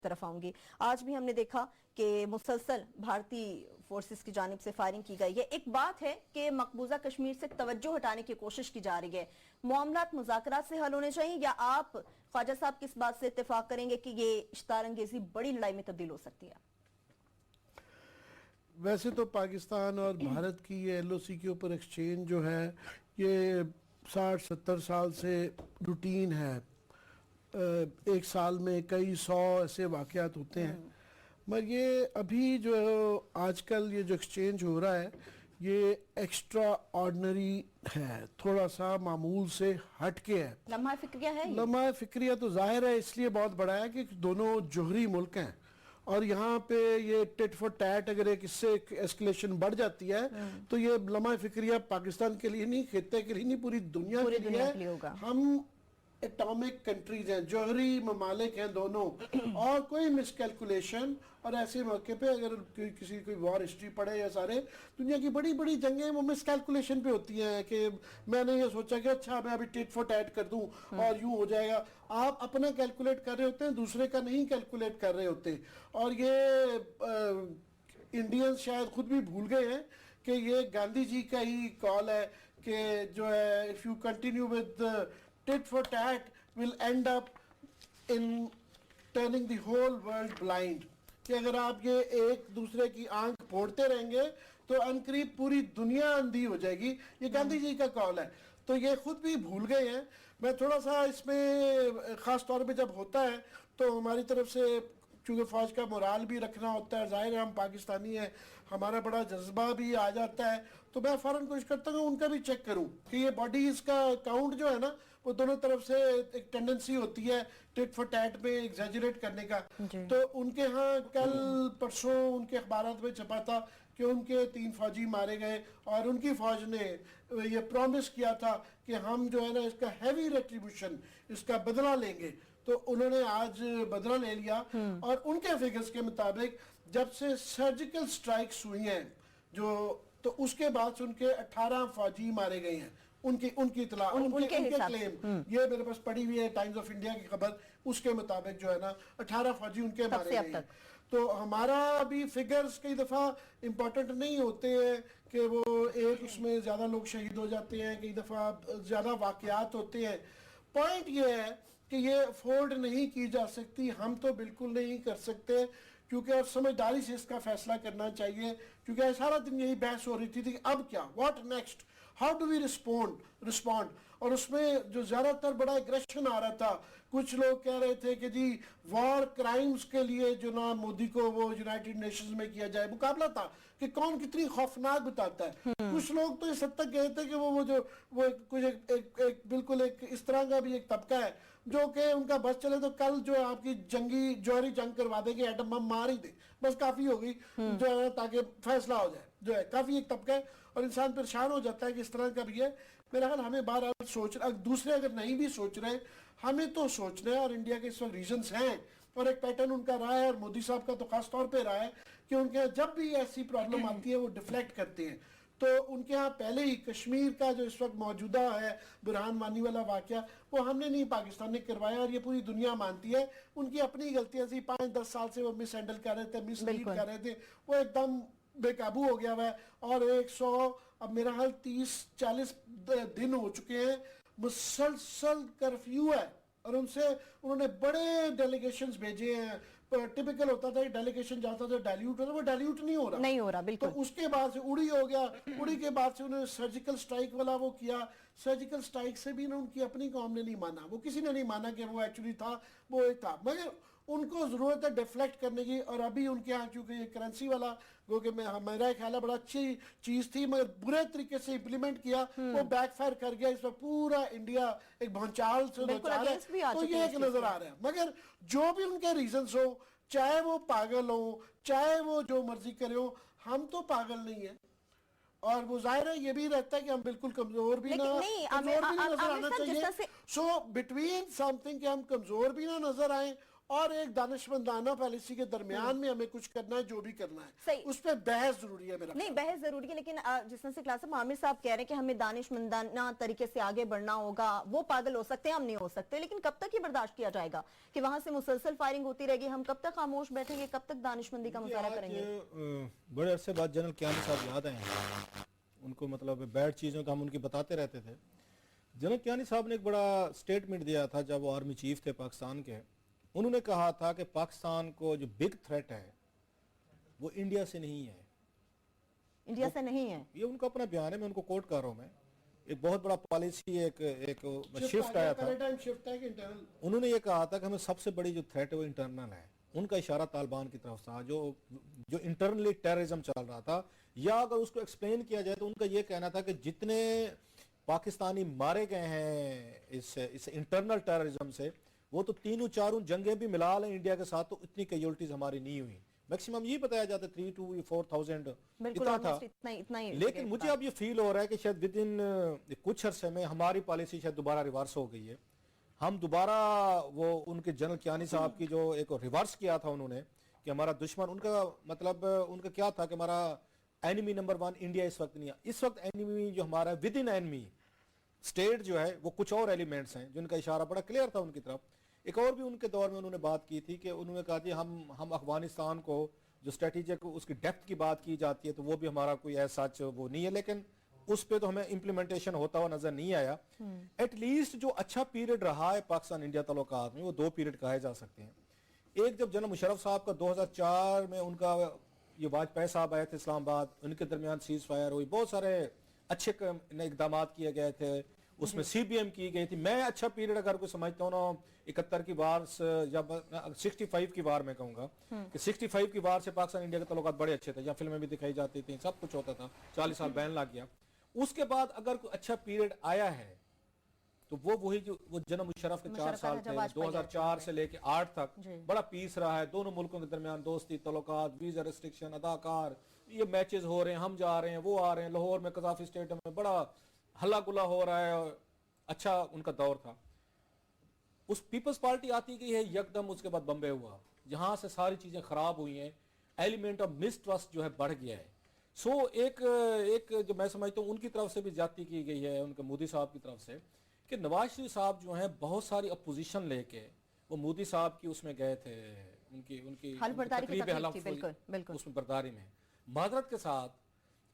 طرف آؤں گی. آج بھی ہم نے دیکھا کہ مسلسل بھارتی فورسز کی جانب سے فائرنگ کی گئی ہے. ایک بات ہے کہ مقبوضہ کشمیر سے توجہ ہٹانے کی کوشش کی جا رہی ہے. معاملات مذاکرات سے حل ہونے چاہیے یا آپ خواجہ صاحب کس بات سے اتفاق کریں گے کہ یہ اشتعال انگیزی بڑی لڑائی میں تبدیل ہو سکتی ہے؟ ویسے تو پاکستان اور بھارت کی یہ ایل او سی کے اوپر ایکسچینج جو ہے یہ 60-70 سال سے روٹین ہے. ایک سال میں کئی 100 ایسے واقعات ہوتے ہیں. مگر یہ ابھی جو آج کل یہ جو ایکسچینج ہو رہا ہے یہ ایکسٹرا آرڈنری ہے, تھوڑا سا معمول سے ہٹ کے ہے. لمحہ فکریہ ہے یہ؟ لمحہ فکریہ تو ظاہر ہے اس لیے بہت بڑا ہے کہ دونوں جوہری ملک ہیں اور یہاں پہ یہ ٹٹ فور ٹیٹ اگر ایک اس سے ایسکلیشن بڑھ جاتی ہے تو یہ لمحہ فکریہ پاکستان کے لیے نہیں, خطے کے لیے نہیں, پوری دنیا کے لیے ہے. ہم ایٹامک کنٹریز ہیں, جوہری ممالک ہیں دونوں, اور کوئی مس کیلکولیشن اور ایسے موقع پہ اگر کسی کوئی وار ہسٹری پڑھے یا سارے دنیا کی بڑی بڑی جنگیں وہ مس کیلکولیشن پہ ہوتی ہیں کہ میں نے یہ سوچا کہ اچھا میں ابھی ٹٹ فور ٹیٹ کر دوں اور یوں ہو جائے گا. آپ اپنا کیلکولیٹ کر رہے ہوتے ہیں, دوسرے کا نہیں کیلکولیٹ کر رہے ہوتے. اور یہ انڈینز شاید خود بھی بھول گئے ہیں کہ یہ گاندھی جی کا ہی کال ہے کہ جو ہے if you continue with tit for tat will end up in turning the whole world blind, کہ اگر آپ یہ ایک دوسرے کی آنکھ پھوڑتے رہیں گے تو عنقریب پوری دنیا اندھی ہو جائے گی. یہ گاندھی جی کا کال ہے. تو یہ خود بھی بھول گئے ہیں. میں تھوڑا سا اس میں خاص طور پہ جب ہوتا ہے تو ہماری طرف سے چونکہ فوج کا مورال بھی رکھنا ہوتا ہے, ظاہر ہے ہم پاکستانی ہیں, ہمارا بڑا جذبہ بھی آ جاتا ہے, تو میں فوراً کوشش کرتا ہوں ان کا بھی چیک کروں کہ یہ باڈیز کا کاؤنٹ جو ہے نا وہ دونوں طرف سے ایک ٹینڈنسی ہوتی ہے ٹٹ فور ٹیٹ میں ایگزیجریٹ کرنے کا. تو ان کے ہاں کل پرسوں ان کے اخبارات میں چھپا تھا کہ ان کے 3 فوجی مارے گئے اور ان کی فوج نے یہ پرومس کیا تھا کہ ہم جو ہے نا اس کا ہیوی ریٹریبیوشن, اس کا بدلہ لیں گے. تو انہوں نے آج بدلہ لے لیا اور ان کے فگرز کے مطابق جب سے سرجیکل سٹرائکس ہوئی ہیں جو تو اس کے بعد سے ان کے 18 فوجی مارے گئے ہیں. ان کی اطلاع, ان کے کلیم, یہ میرے پاس پڑھی ہوئی ہے ٹائمز آف انڈیا کی خبر, اس کے مطابق جو ہے نا 18 فوجی ان کے مارے گئے ہیں. تو ہمارا بھی فگرز کئی دفعہ امپورٹنٹ نہیں ہوتے ہیں کہ وہ ایک اس میں زیادہ لوگ شہید ہو جاتے ہیں, کئی دفعہ زیادہ واقعات ہوتے ہیں. پوائنٹ یہ ہے کہ یہ افورڈ نہیں کی جا سکتی, ہم تو بالکل نہیں کر سکتے, کیونکہ اب سمجھداری سے اس کا فیصلہ کرنا چاہیے. کیونکہ سارا دن یہی بحث ہو رہی تھی کہ اب کیا, what next, how do we respond. اور اس میں جو زیادہ تر بڑا ایگریشن آ رہا تھا, کچھ لوگ کہہ رہے تھے کہ جی وار کرائمز کے لیے جناب مودی کو وہ یونائٹڈ نیشنز میں کیا جائے. مقابلہ تھا کہ کون کتنی خوفناک بتاتا ہے. کچھ لوگ تو اس حد تک گئے تھے کہ وہ کچھ ایک بالکل ایک اس طرح کا بھی ایک طبقہ ہے جو کہ ان کا بس چلے تو کل جو آپ کی جوہری جنگ کروا دے گی, ایٹم بم مار ہی دے, بس کافی ہوگی جو ہے تاکہ فیصلہ ہو جائے. جو ہے کافی ایک طبقہ ہے اور انسان پریشان ہو جاتا ہے کہ اس طرح کا بھی ہے. میرا خیال ہمیں بہرحال سوچنا, دوسرے اگر نہیں بھی سوچ رہے ہمیں تو سوچنا ہے. اور انڈیا کے اس وقت ریزنز ہیں اور ایک پیٹرن ان کا رہا ہے, اور مودی صاحب کا تو خاص طور پہ رہا ہے کہ ان کے جب بھی ایسی پرابلم آتی ہے وہ ڈیفلیکٹ کرتے ہیں. تو ان کے ہاں پہلے ہی کشمیر کا جو اس وقت موجودہ ہے برہان وانی والا واقعہ, وہ ہم نے نہیں, پاکستان نے کروایا, اور یہ پوری دنیا مانتی ہے. ان کی اپنی غلطیاں تھی, 5-10 سال سے وہ مس ہینڈل کر رہے تھے, مس لیڈ کر رہے تھے, وہ ایک دم بے قابو ہو گیا ہوا ہے. اور 100 اب میرا حال 30-40 دن ہو چکے ہیں مسلسل کرفیو ہے, اور ان سے انہوں نے بڑے ڈیلیگیشنز بھیجے ہیں. ٹپیکل ہوتا تھا کہ ڈیلیگیشن جاتا تھا ڈائلیوٹ ہوتا, وہ ڈائلیوٹ نہیں ہو رہا بالکل. تو اس کے بعد سے اڑی ہو گیا, اڑی کے بعد سے انہوں نے سرجیکل سٹرائک والا وہ کیا. سرجیکل سٹرائک سے بھی ان کی اپنی قوم نے نہیں مانا, وہ کسی نے نہیں مانا کہ وہ ایکچولی تھا, وہ ایک تھا. مگر ان کو ضرورت ہے ڈیفلیکٹ کرنے کی, اور ابھی ان کے ہاں چونکہ یہ کرنسی والا گو کہ میرا خیال ہے بڑا اچھی چیز تھی مگر برے طریقے سے امپلیمنٹ کیا, وہ بیک فائر کر گیا. اس وقت پورا انڈیا ایک بھونچال سے دوچار ہے, تو یہ ایک نظر آ رہا ہے. مگر جو بھی ان کے ریزنز ہو, چاہے وہ پاگل ہو, چاہے وہ جو مرضی کرے ہو, ہم تو پاگل نہیں ہیں. اور وہ ظاہر ہے یہ بھی رہتا ہے کہ ہم بالکل کمزور بھی نہ نظر آنا چاہیے. سو بٹوین سم تھنگ کہ ہم کمزور بھی نہ نظر آئیں اور ایک دانشمندانہ پالیسی کے درمیان میں ہمیں کچھ کرنا ہے، جو بھی کرنا ہے صحیح۔ اس پہ بحث ضروری ہے میرا نہیں بحث ضروری ہے، لیکن جس طرح سے کلاس صاحب عامر صاحب کہہ رہے ہیں کہ ہمیں دانشمندانہ طریقے سے آگے بڑھنا ہوگا، وہ پاگل ہو سکتے ہیں، ہم نہیں ہو سکتے، لیکن کب تک یہ برداشت کیا جائے گا کہ وہاں سے مسلسل فائرنگ ہوتی رہے گی؟ ہم کب تک خاموش بیٹھیں گے؟ کب تک دانشمندی کا مظاہرہ کریں گے؟ بڑے عرصے بعد جنرل کیانی صاحب یاد آئے ہیں، ان کو مطلب بیڈ چیزوں کا ہم ان کی بتاتے رہتے تھے۔ جنرل کیانی صاحب نے ایک بڑا سٹیٹمنٹ دیا تھا جب وہ آرمی چیف تھے پاکستان کے۔ انہوں نے کہا تھا کہ پاکستان کو جو بگ تھریٹ ہے وہ انڈیا سے نہیں ہے، انڈیا سے نہیں ہے۔ یہ ان کا اپنا بیان ہے، میں ان کو کوٹ کر رہا ہوں۔ میں ایک بہت بڑا پالیسی ایک شفٹ آیا تھا، شفٹ ہے کہ انٹرنل انہوں نے یہ کہا تھا کہ ہمیں سب سے بڑی جو تھریٹ ہے وہ انٹرنل ہے۔ ان کا اشارہ طالبان کی طرف تھا، جو انٹرنلی ٹیررزم چل رہا تھا، یا اگر اس کو ایکسپلین کیا جائے تو ان کا یہ کہنا تھا کہ جتنے پاکستانی مارے گئے ہیں اس انٹرنل ٹیررزم سے، وہ تو 3-4 جنگیں بھی ملا لیں انڈیا کے ساتھ تو اتنی کیجولٹیز ہماری نہیں ہوئی۔ میکسیمم یہ بتایا جاتا ہے 3 to 4,000 اتنا تھا۔ لیکن مجھے اب یہ فیل ہو رہا ہے کہ شاید ود ان کچھ عرصے میں ہماری پالیسی شاید دوبارہ ریورس ہو گئی ہے۔ ہم دوبارہ وہ ان کے جنرل کیانی صاحب کی جو ایک ریورس کیا تھا انہوں نے کہ ہمارا دشمن، ان کا مطلب ان کا کیا تھا کہ ہمارا اینیمی نمبر 1 انڈیا اس وقت نہیں ہے۔ اس وقت اینیمی جو ہمارا ود ان اینیمی اسٹیٹ جو ہے وہ کچھ اور ایلیمنٹس ہیں، جن کا اشارہ بڑا کلیئر تھا ان کی طرف۔ ایک اور بھی ان کے دور میں انہوں نے بات کی تھی کہ انہوں نے کہا کہ ہم افغانستان کو جو اسٹریٹجک اس کی ڈیپتھ کی بات کی جاتی ہے تو وہ بھی ہمارا کوئی ایسا وہ نہیں ہے، لیکن اس پہ تو ہمیں امپلیمنٹیشن ہوتا ہوا نظر نہیں آیا۔ ایٹ لیسٹ جو اچھا پیریڈ رہا ہے پاکستان انڈیا تعلقات میں وہ 2 پیریڈ کہے جا سکتے ہیں۔ ایک جب جنرل مشرف صاحب کا 2004 میں ان کا یہ واجپئی صاحب آئے تھے اسلام آباد، ان کے درمیان سیز فائر ہوئی، بہت سارے اچھے اقدامات کیے گئے تھے، اس میں سی بی ایم کی گئی تھی۔ میں اچھا پیریڈ اگر کوئی سمجھتا ہوں نا 71 کی وار سے یا 65 کی وار میں کہوں گا کہ 65 کی وار سے پاکستان انڈیا کے تعلقات بڑے اچھے تھے، یا فلمیں بھی دکھائی جاتی تھیں، سب کچھ ہوتا تھا، 40 سال بین لگ گیا۔ اس کے بعد اگر کوئی اچھا پیریڈ آیا ہے تو وہی جو وہ جنرل مشرف کے 4 سال تھے، 2004 سے لے کے 8 تک بڑا پیس رہا ہے، دونوں ملکوں کے درمیان دوستی تعلقات، ویزا ریسٹرکشن، اداکار، یہ میچز ہو رہے ہیں، ہم جا رہے ہیں، وہ آ رہے ہیں، لاہور میں قذافی اسٹیڈیم میں بڑا ہلا گلا ہو رہا ہے، اچھا ان کا دور تھا۔ اس پیپلز پارٹی آتی گئی ہے یکدم، اس کے بعد بمبے ہوا، جہاں سے ساری چیزیں خراب ہوئی ہیں، ایلیمنٹ آف مسٹرسٹ جو ہے بڑھ گیا ہے۔ سو ایک جو میں سمجھتا ہوں ان کی طرف سے بھی زیادتی کی گئی ہے، ان کے مودی صاحب کی طرف سے، کہ نواز شریف صاحب جو ہیں بہت ساری اپوزیشن لے کے وہ مودی صاحب کی اس میں گئے تھے، ان کی تقریب حلف اس میں برداری میں، معذرت کے ساتھ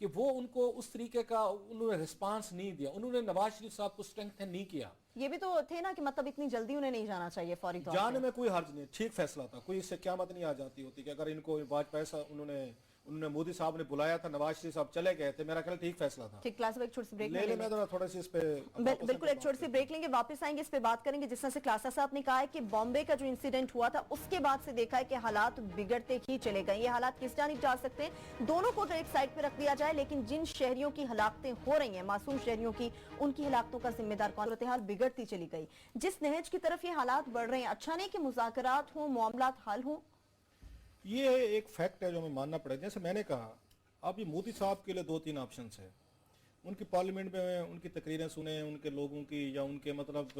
کہ وہ ان کو اس طریقے کا انہوں نے رسپانس نہیں دیا، انہوں نے نواز شریف صاحب کو اسٹرینتھن نہیں کیا۔ یہ بھی تو تھے نا کہ مطلب اتنی جلدی انہیں نہیں جانا چاہیے، فوری طور جانے میں کوئی حرج نہیں، ٹھیک فیصلہ تھا، کوئی اس سے قیامت نہیں آ جاتی ہوتی کہ اگر ان کو واجپئی صاحب انہوں نے مودی صاحب نے بلایا تھا، نواز شریف صاحب چلے گئے تھے، میرا خیال ٹھیک فیصلہ تھا۔ ٹھیک، کلاس ایک چھوٹی سی بریک لے میں تھوڑا سی اس پہ بالکل ایک چھوٹی سی بریک لیں گے، واپس آئیں گے، اس پہ بات کریں گے۔ جس طرح سے کلاسا صاحب نے کہا ہے کہ بامبے کا جو انسیڈنٹ ہوا تھا اس کے بعد سے دیکھا ہے کہ حالات بگڑتے ہی چلے گئے، یہ حالات کس جانب جا سکتے ہیں؟ دونوں کو تو ایک سائڈ پہ رکھ دیا جائے، لیکن جن شہریوں کی ہلاکتیں ہو رہی ہیں، معصوم شہریوں کی، ان کی ہلاکتوں کا ذمہ دار کون؟ صورتحال بگڑتی چلی گئی، جس نہج کی طرف یہ حالات بڑھ رہے ہیں، اچھا نہیں کہ مذاکرات ہوں، معاملات حل ہوں؟ یہ ایک فیکٹ ہے جو ہمیں ماننا پڑے گا۔ جیسے میں نے کہا اب یہ مودی صاحب کے لیے 2-3 آپشنز ہیں، ان کی پارلیمنٹ میں ان کی تقریریں سنیں، ان کے لوگوں کی، یا ان کے مطلب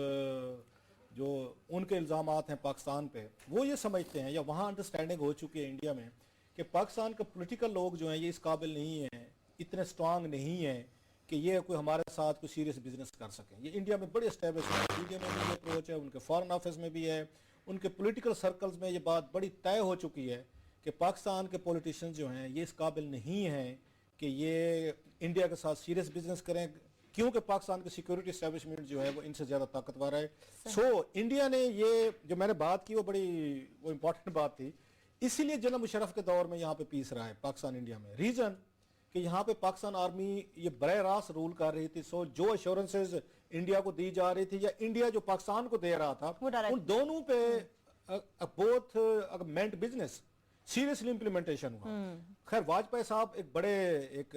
جو ان کے الزامات ہیں پاکستان پہ، وہ یہ سمجھتے ہیں، یا وہاں انڈرسٹینڈنگ ہو چکی ہے انڈیا میں کہ پاکستان کے پولیٹیکل لوگ جو ہیں یہ اس قابل نہیں ہیں، اتنے سٹرانگ نہیں ہیں کہ یہ کوئی ہمارے ساتھ کوئی سیریس بزنس کر سکیں۔ یہ انڈیا میں بڑی اسٹیبلش ہے، انڈیا میں بھی یہ اپروچ ہے، ان کے فارن آفس میں بھی ہے، ان کے پولیٹیکل سرکلز میں یہ بات بڑی طے ہو چکی ہے کہ پاکستان کے پولیٹیشین جو ہیں یہ اس قابل نہیں ہیں کہ یہ انڈیا کے ساتھ سیریس بزنس کریں، کیونکہ پاکستان کی سیکیورٹی اسٹیبلشمنٹ جو ہے وہ ان سے زیادہ طاقتور ہے۔ سو انڈیا نے یہ جو میں نے بات کی وہ امپورٹنٹ بات تھی، اسی لیے جنرل مشرف کے دور میں یہاں پہ پیس رہا ہے پاکستان انڈیا میں، ریزن کہ یہاں پہ پاکستان آرمی یہ براہ راست رول کر رہی تھی۔ سو جو ایشورنسز انڈیا کو دی جا رہی تھی یا انڈیا جو پاکستان کو دے رہا تھا، ان دونوں پہ both meant business seriously implementation ہوا۔ خیر واجپئی صاحب ایک بڑے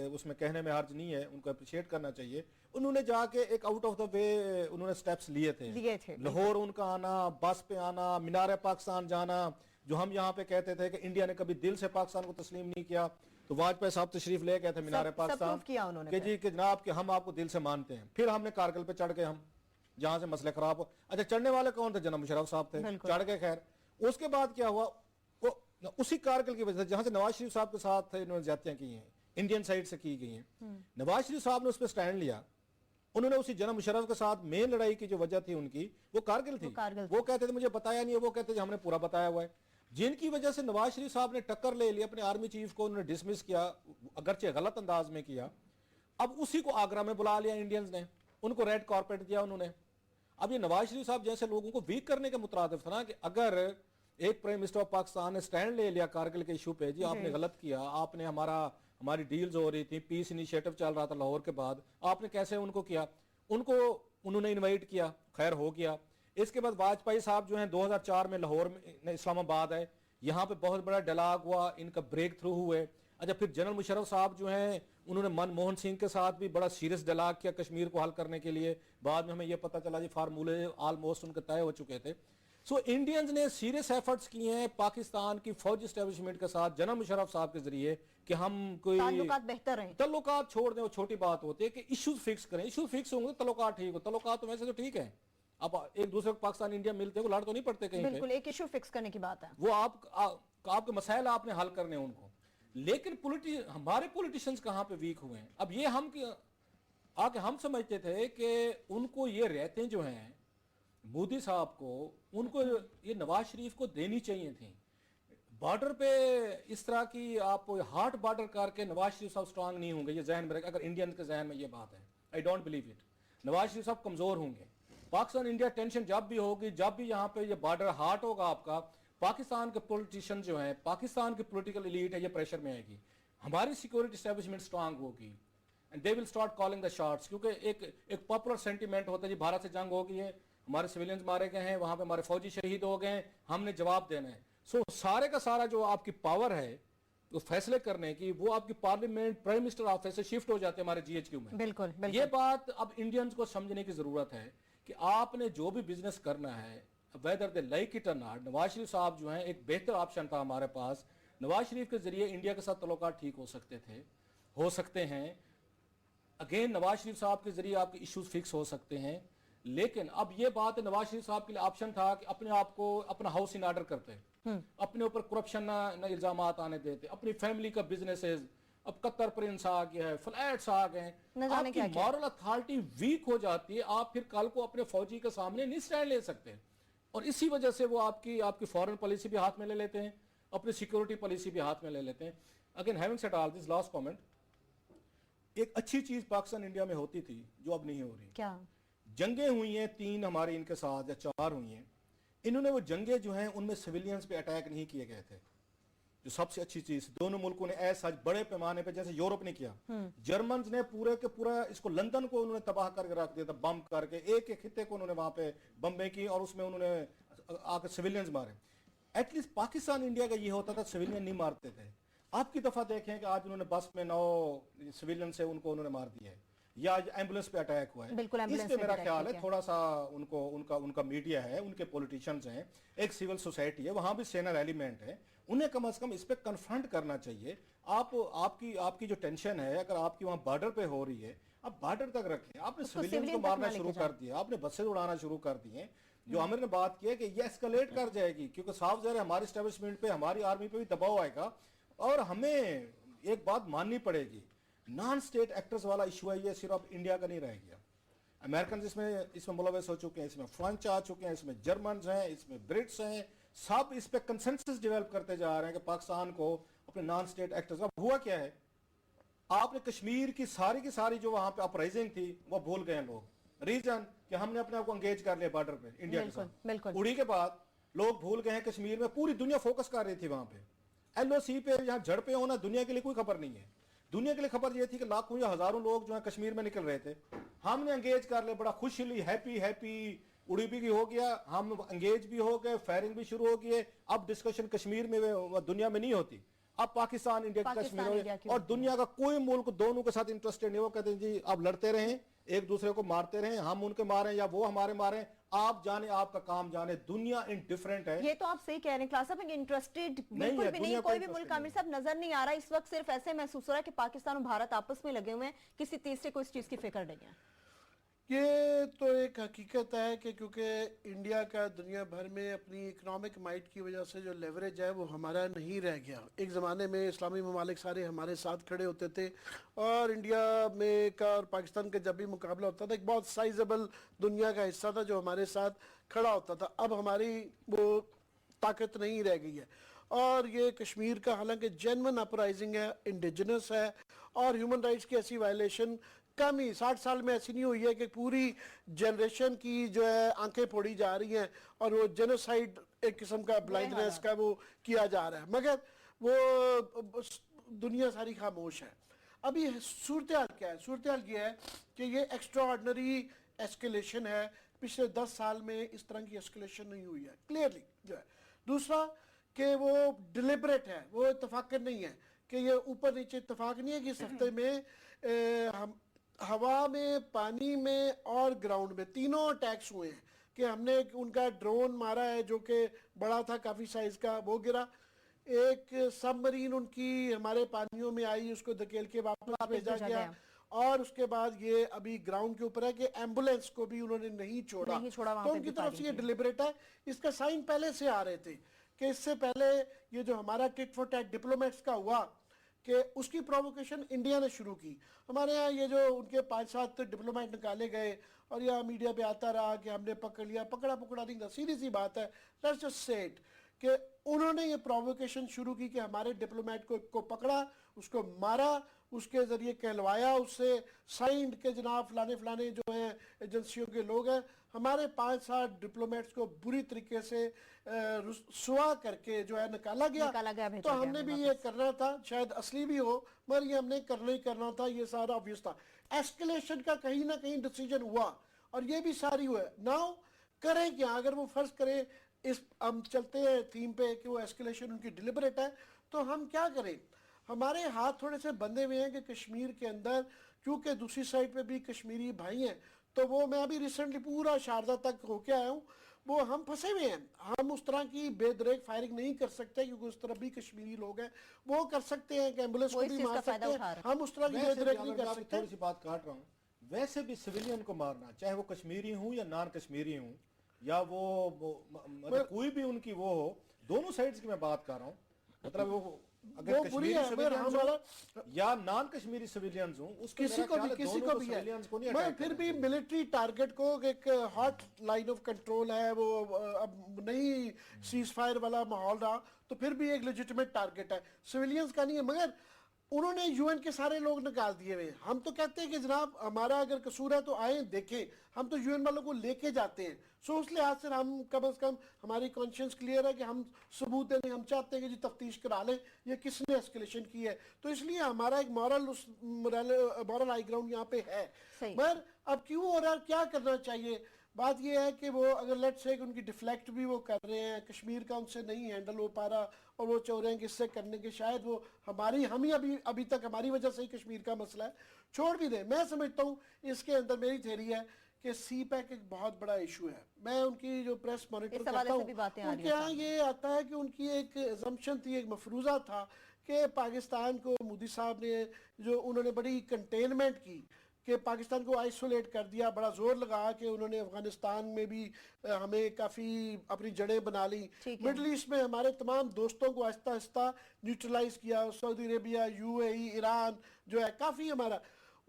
اس میں کہنے میں حرج نہیں ہے، ان کو اپریشیٹ کرنا چاہیے، انہوں نے جا کے ایک آؤٹ آف دا وے انہوں نے سٹیپس لیے تھے، لاہور ان کا آنا، بس پہ آنا، مینار پاکستان جانا، جو ہم یہاں پہ کہتے تھے کہ انڈیا نے کبھی دل سے پاکستان کو تسلیم نہیں کیا، تو واجپئی صاحب تشریف لے گئے تھے مینار پاکستان کہ جی کہ جناب کہ ہم آپ کو دل سے مانتے ہیں۔ پھر ہم نے کارگل پہ چڑھ گئے، ہم جہاں سے مسئلے خراب ہو، اچھا چڑھنے والے کون تھے؟ جنرل مشرف صاحب تھے، چڑھ گئے، خیر اس کے بعد کیا ہوا, وہ اسی کارگل کی وجہ سے جہاں سے نواز شریف صاحب کے ساتھ انہوں نے زیادتیاں کی ہیں, انڈین سائیڈ سے کی گئی ہیں, نواز شریف صاحب نے اس پہ سٹینڈ لیا. انہوں نے اسی جنرل مشرف کے ساتھ مین لڑائی کی جو وجہ تھی ان کی وہ کارگل تھی. وہ کہتے تھے مجھے بتایا نہیں ہے, وہ کہتے تھے ہم نے پورا بتایا ہوا ہے, جن کی وجہ سے نواز شریف صاحب نے ٹکر لے لی اپنے آرمی چیف کو, انہوں نے ڈسمس کیا, اگرچہ غلط انداز میں کیا. اب اسی کو آگرہ میں بلا لیا انڈینز نے, ان کو ریڈ کارپیٹ دیا انہوں نے. اب یہ نواز شریف صاحب جیسے لوگوں کو ویک کرنے کے مترادف تھا نا, کہ اگر ایک پرائم منسٹر آف پاکستان نے سٹینڈ لے لیا کارگل کے ایشو پہ, جی آپ نے غلط کیا, آپ نے ہماری ڈیلز ہو رہی تھی, پیس انیشیٹو چل رہا تھا لاہور کے بعد, آپ نے کیسے ان کو کیا, ان کو انہوں نے انوائٹ کیا, خیر ہو گیا. اس کے بعد واجپئی صاحب جو ہیں 2004 میں لاہور میں اسلام آباد آئے, یہاں پہ بہت بڑا ڈیلاگ ہوا, ان کا بریک تھرو ہوئے. اچھا پھر جنرل مشرف صاحب جو ہیں انہوں نے منموہن سنگھ کے ساتھ بھی بڑا سیریس ڈیلاگ کیا کشمیر کو حل کرنے کے لیے. بعد میں ہمیں یہ پتہ چلا جی فارمولے آلموسٹ ان کے طے ہو چکے تھے. سو انڈینز نے سیریس ایفرٹس کیے ہیں پاکستان کی فوجی اسٹیبلشمنٹ کے ساتھ جنرل مشرف صاحب کے ذریعے کہ ہم کوئی تعلقات بہتر رہیں, تعلقات چھوڑ دیں, وہ چھوٹی بات ہوتی ہے کہ ایشوز فکس کریں. ایشوز فکس ہوں گے تعلقات ٹھیک ہو, تعلقات تو ویسے تو ٹھیک ہیں, اب ایک دوسرے کو پاکستان انڈیا ملتے ہیں, وہ لڑ تو نہیں پڑتے کہیں پہ, بالکل ایک ایشو فکس کرنے کی بات ہے, وہ آپ کے مسائل آپ نے حل کرنے ان کو. لیکن ہمارے پولیٹیشنز کہاں پہ ویک ہوئے ہیں. اب یہ ہم سمجھتے تھے کہ ان کو یہ رعایتیں جو ہیں مودی صاحب کو, ان کو یہ نواز شریف کو دینی چاہیے تھیں. بارڈر پہ اس طرح کی آپ ہارڈ بارڈر کر کے نواز شریف صاحب سٹرانگ نہیں ہوں گے, یہ ذہن میں رکھ, اگر انڈین کے ذہن میں یہ بات ہے, I don't believe it. Nawaz Sharif صاحب کمزور ہوں گے. پاکستان انڈیا ٹینشن جب بھی ہوگی, جب بھی یہاں پہ یہ بارڈر ہارڈ ہوگا آپ کا, پاکستان کے پولیٹیشن جو ہیں, پاکستان کی پولیٹیکل ایلیٹ ہے, یہ پریشر میں آئے گی. ہماری سیکورٹی اسٹیبلشمنٹ سٹرانگ ہوگی and they will start calling the shots. کیونکہ ایک پاپولر سینٹیمنٹ ہوتا ہے جی بھارت سے جنگ ہو گئی ہے, ہمارے سویلینز مارے گئے ہیں, وہاں پہ ہمارے فوجی شہید ہو گئے ہیں, ہم نے جواب دینا ہے. سو سارے کا سارا جو آپ کی پاور ہے وہ فیصلے کرنے کی, وہ آپ کی پارلیمنٹ پرائم منسٹر آفس سے شفٹ ہو جاتے ہیں ہمارے جی ایچ کیو میں. بالکل یہ بات اب انڈینز کو سمجھنے کی ضرورت ہے کہ آپ نے جو بھی بزنس کرنا ہے, whether they like it or not, Nawaz Sharif صاحب جو ہیں ایک بہتر آپشن تھا ہمارے پاس. نواز شریف کے ذریعے انڈیا کے ساتھ تعلقات ٹھیک ہو سکتے ہیں. اگین نواز شریف صاحب کے ذریعے آپ کے ایشوز فکس ہو سکتے ہیں. لیکن اب یہ بات ہے نواز شریف صاحب کے لیے آپشن تھا کہ اپنے آپ کو اپنا ہاؤس ان آرڈر کرتے, اپنے اوپر کرپشن نہ الزامات آنے دیتے, اپنی فیملی کا بزنسز, اب قطر پرنس آ گیا ہے, فلیٹس آ گئے, آپ کی مورل اتھارٹی ویک ہو جاتی ہے. آپ پھر کل کو اپنے فوجی کے سامنے نہیں سٹینڈ لے سکتے, اور اسی وجہ سے وہ آپ کی فورن پالیسی بھی ہاتھ میں لے لیتے ہیں, اپنی سیکورٹی پالیسی بھی ہاتھ میں لے لیتے ہیں. اگین ہیونگ سیڈ آل دس, لاسٹ کامنٹ, ایک اچھی چیز پاکستان انڈیا میں ہوتی تھی جو اب نہیں ہو رہی. کیا جنگیں ہوئی ہیں 3 ہماری ان کے ساتھ یا 4 ہوئی ہیں, انہوں نے وہ جنگیں جو ہیں ان میں سویلینز پہ اٹیک نہیں کیے گئے تھے, جو سب سے اچھی چیز. دونوں ملکوں نے ایسا بڑے پیمانے پہ جیسے یورپ نے کیا, جرمنز نے پورے کے پورا اس کو لندن کو انہوں نے تباہ کر کے رکھ دیا تھا, بم کر کے ایک خطے کو انہوں نے وہاں پہ بمبیں کی اور اس میں انہوں نے آ کے سویلینز مارے. ایٹ لیسٹ پاکستان انڈیا کا یہ ہوتا تھا سویلین نہیں مارتے تھے. آپ کی دفعہ دیکھیں کہ آج انہوں نے بس میں 9 سویلین سے ان کو انہوں نے مار دیا ہے, یا ایمبولینس پہ اٹیک ہوا ہے. اس پہ میرا خیال ہے تھوڑا سا ان کا میڈیا ہے, ان کے پولیٹیشنز ہیں, ایک سول سوسائٹی ہے, وہاں بھی سینر ایلیمنٹ ہے, انہیں کم از کم اس پہ کنفرنٹ کرنا چاہیے. آپ کی جو ٹینشن ہے اگر آپ کی وہاں بارڈر پہ ہو رہی ہے, آپ بارڈر تک رکھیں. آپ نے سویلینز کو مارنا شروع کر دیا, آپ نے بسیں اڑانا شروع کر دیے. جو عامر نے بات کی ہے کہ یہ اسکلیٹ کر جائے گی, کیونکہ صاف ظاہر ہے ہماری اسٹیبلشمنٹ پہ, ہماری آرمی پہ بھی دباؤ آئے گا, اور ہمیں ایک بات ماننی پڑے گی, نان سٹیٹ ایکٹرز والا ایشو ہے یہ, صرف انڈیا کا نہیں رہ گیا. امریکنز اس میں ملوث ہو چکے ہیں, اس میں فرانچ آ چکے ہیں, اس میں جرمنز ہیں, اس میں برٹس ہیں, سب اس پہ کنسنسس ڈیولپ کرتے جا رہے ہیں کہ پاکستان کو اپنے نان سٹیٹ ایکٹرز. اب ہوا کیا ہے, آپ نے کشمیر کی ساری جو وہاں پہ اپرائزنگ تھی وہ بھول گئے ہیں لوگ. ریزن کہ ہم نے اپنے آپ کو انگیج کر لیا بارڈر پہ انڈیا کے ساتھ. اڑی کے بعد لوگ بھول گئے ہیں کشمیر میں, پوری دنیا فوکس کر رہی تھی وہاں پہ. ایل او سی پہ یہاں جھڑپیں ہونا دنیا کے لیے کوئی خبر نہیں ہے. دنیا کے لیے خبر یہ تھی کہ لاکھوں یا ہزاروں لوگ جو ہیں کشمیر میں نکل رہے تھے. ہم نے انگیج کر لیا, بڑا خوشی ہیپی اڑی بھی ہو گیا, ہم انگیج بھی ہو گئے, فائرنگ بھی شروع ہو گئی. اب ڈسکشن کشمیر میں دنیا میں نہیں ہوتی, اب پاکستان انڈیا کی کشمیر, اور دنیا کا کوئی ملک دونوں کے ساتھ انٹرسٹڈ نہیں. وہ کہتے ہیں جی آپ لڑتے رہیں, ایک دوسرے کو مارتے رہیں, ہم ان کے ماریں یا وہ ہمارے ماریں, آپ جانے, آپ کا کام جانے. دنیا انڈیفرنٹ ہے. یہ تو آپ صحیح کہہ رہے ہیں کلاس صاحب, انٹرسٹڈ بالکل بھی نہیں, کوئی بھی ملک عامر صاحب نظر نہیں آ رہا اس وقت. صرف ایسے محسوس ہو رہا ہے کہ پاکستان اور بھارت آپس میں لگے ہوئے ہیں, کسی تیسرے کو اس چیز کی فکر نہیں ہے. یہ تو ایک حقیقت ہے کہ کیونکہ انڈیا کا دنیا بھر میں اپنی اکنامک مائٹ کی وجہ سے جو لیوریج ہے وہ ہمارا نہیں رہ گیا. ایک زمانے میں اسلامی ممالک سارے ہمارے ساتھ کھڑے ہوتے تھے اور انڈیا میں کا اور پاکستان کا جب بھی مقابلہ ہوتا تھا ایک بہت سائزبل دنیا کا حصہ تھا جو ہمارے ساتھ کھڑا ہوتا تھا. اب ہماری وہ طاقت نہیں رہ گئی ہے اور یہ کشمیر کا حالانکہ جینون اپرائزنگ ہے, انڈیجنس ہے اور ہیومن رائٹس کی ایسی وائلیشن کم ہی 60 سال میں ایسی نہیں ہوئی ہے کہ پوری جنریشن کی جو ہے آنکھیں پھوڑی جا رہی ہیں اور وہ جینوسائیڈ ایک قسم کا بلائنڈنس کا وہ کیا جا رہا ہے, مگر وہ دنیا ساری خاموش ہے. ابھی صورتحال کیا ہے؟ صورتحال یہ ہے کہ یہ ایکسٹرا آرڈنری ایسکیلیشن ہے. پچھلے 10 سال میں اس طرح کی ایسکیلیشن نہیں ہوئی ہے کلیئرلی جو ہے. دوسرا کہ وہ ڈیلیبریٹ ہے, وہ اتفاقاً نہیں ہے کہ یہ اوپر نیچے اتفاق نہیں ہے کہ اس ہفتے میں ہوا میں, پانی میں اور گراؤنڈ میں تینوں اٹیکس ہوئے ہیں کہ ہم نے ان کا ڈرون مارا ہے جو کہ بڑا تھا کافی سائز کا, وہ گرا. ایک سب مرین ان کی ہمارے پانیوں میں آئی, اس کو دھکیل کے واپس بھیجا گیا اور اس کے بعد یہ ابھی گراؤنڈ کے اوپر ہے کہ ایمبولینس کو بھی انہوں نے نہیں چھوڑا. تو ان کی طرف سے یہ ڈیلیبریٹ ہے. اس کا سائن پہلے سے آ رہے تھے کہ اس سے پہلے یہ جو ہمارا ٹٹ فور ٹیٹ ڈپلومیٹس کا ہوا کہ اس کی پرووکیشن انڈیا نے شروع کی. ہمارے ہاں یہ جو ان کے 5-7 ڈپلومیٹ نکالے گئے اور یہاں میڈیا پہ آتا رہا کہ ہم نے پکڑ لیا, پکڑا نہیں تھا. سیدھی سی بات ہے, لیٹس جسٹ سے اٹ کہ انہوں نے یہ پرووکیشن شروع کی کہ ہمارے ڈپلومیٹ کو پکڑا, اس کو مارا, اس کے ذریعے کہلوایا, اس سے سائنڈ کے جناب فلانے جو ہیں ایجنسیوں کے لوگ ہیں. ہمارے 5-7 ڈپلومیٹس کو بری طریقے سے رسوا کر کے جو ہے نکالا گیا. تو ہم نے بھی یہ کرنا تھا, شاید اصلی بھی ہو مگر یہ ہم نے کرنا ہی کرنا تھا, یہ سارا obvious تھا. ایسکلیشن کا کہیں نہ کہیں ڈیسیجن ہوا اور یہ بھی ساری ہوا ہے. ناؤ کریں کیا؟ اگر وہ فرض کریں ہم چلتے ہیں تھیم پہ کہ وہ ایسکلیشن ان کی ڈیلیبریٹ ہے تو ہم کیا کریں؟ ہمارے ہاتھ تھوڑے سے بندھے ہوئے ہیں کہ کشمیر کے اندر کیونکہ دوسری سائڈ پہ بھی کشمیری بھائی ہیں تو وہ میں ابھی ریسنٹلی پورا شارجہ تک ہو کے آیا ہوں, وہ ہم پھنسے ہوئے ہیں. ہم اس طرح کی بے دریغ فائرنگ نہیں کر سکتے کیونکہ اس طرح بھی کشمیری لوگ ہیں, وہ کر سکتے ہیں کہ ایمبولینس کو بھی مار سکتے ہیں, ہم اس طرح کی بے دریغ نہیں کر سکتے. تھوڑی سی بات کاٹ رہا ہوں, ویسے بھی سویلین کو مارنا چاہے وہ کشمیری ہوں یا نان کشمیری ہوں یا وہ مطلب کوئی بھی ان کی وہ ہو, دونوں سائڈز کی میں بات کر رہا ہوں, مطلب وہ اگر کشمیری سویلینز ہوں یا نان کشمیری سویلینز ہوں اس کسی کو بھی ہے, مگر پھر بھی ملٹری ٹارگٹ کو ایک ہاٹ لائن آف کنٹرول ہے, وہ اب نہیں سیز فائر والا ماحول رہا تو پھر بھی ایک لیجٹیمیٹ ٹارگٹ ہے, سویلینز کا نہیں ہے. مگر انہوں نے یو این کے سارے لوگ نکال دیے ہوئے. ہم تو کہتے ہیں کہ جناب ہمارا اگر قصور ہے تو آئیں دیکھیں, ہم تو یو این والوں کو لے کے جاتے ہیں. سو اس لحاظ سے ہم کم از کم ہماری کانشنس کلیئر ہے کہ ہم ثبوت دیں, ہم چاہتے ہیں کہ جی تفتیش کرا لیں یہ کس نے ایسکلیشن کی ہے. تو اس لیے ہمارا ایک مورل ہائی گراؤنڈ یہاں پہ ہے. مگر اب کیوں ہو رہا ہے, کیا کرنا چاہیے؟ بات یہ ہے کہ وہ اگر لیٹ سے ان کی ڈیفلیکٹ بھی وہ کر رہے ہیں, کشمیر کا ان سے نہیں ہینڈل ہو پا رہا اور وہ چاہ رہے ہیں کہ اس سے کرنے کے شاید وہ ہم ہی ابھی تک ہماری وجہ سے ہی کشمیر کا مسئلہ ہے, چھوڑ بھی دیں. میں سمجھتا ہوں اس کے اندر میری تھیری ہے کہ سی پیک ایک بہت بڑا ایشو ہے. میں ان کی جو پریس مانیٹر کرتا ہوں ان کے ہاں یہ آتا ہے کہ ان کی ایک assumption تھی, ایک مفروضہ تھا کہ پاکستان کو مودی صاحب نے جو انہوں نے بڑی کنٹینمنٹ کی کہ پاکستان کو آئسولیٹ کر دیا, بڑا زور لگا کہ انہوں نے افغانستان میں بھی ہمیں کافی اپنی جڑیں بنا لی, مڈل ایسٹ میں ہمارے تمام دوستوں کو آہستہ آہستہ نیوٹرلائز کیا, سعودی عربیہ, یو اے ای, ایران جو ہے کافی ہمارا.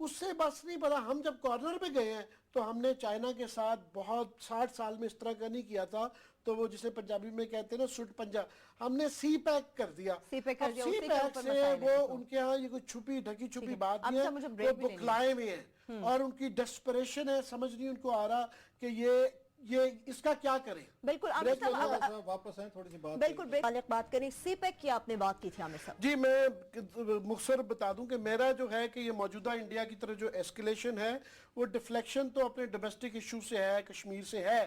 اس سے بس نہیں پتا, ہم جب کارنر پہ گئے ہیں تو ہم نے چائنا کے ساتھ بہت 60 سال میں اس طرح کا نہیں کیا تھا, تو وہ جسے پنجابی میں کہتے ہیں نا سٹ پنجا, ہم نے سی پیک کر دیا. سی پیک سے وہ ان کے ہاں یہ کوئی چھپی ڈھکی بات نہیں ہے, وہ بکھلائے ہوئے ہیں اور ان کی ڈسپریشن ہے, سمجھ نہیں ان کو آ رہا کہ یہ اس کا کیا کریں. بالکل واپس آئیں تھوڑی سی بات, بالکل بات کریں. سی پیک کی آپ نے بات کی تھی عامر صاحب. جی میں مختصر بتا دوں کہ میرا جو ہے کہ یہ موجودہ انڈیا کی طرف جو ایسکلیشن ہے وہ ڈیفلیکشن تو اپنے ڈومیسٹک ایشو سے ہے, کشمیر سے ہے,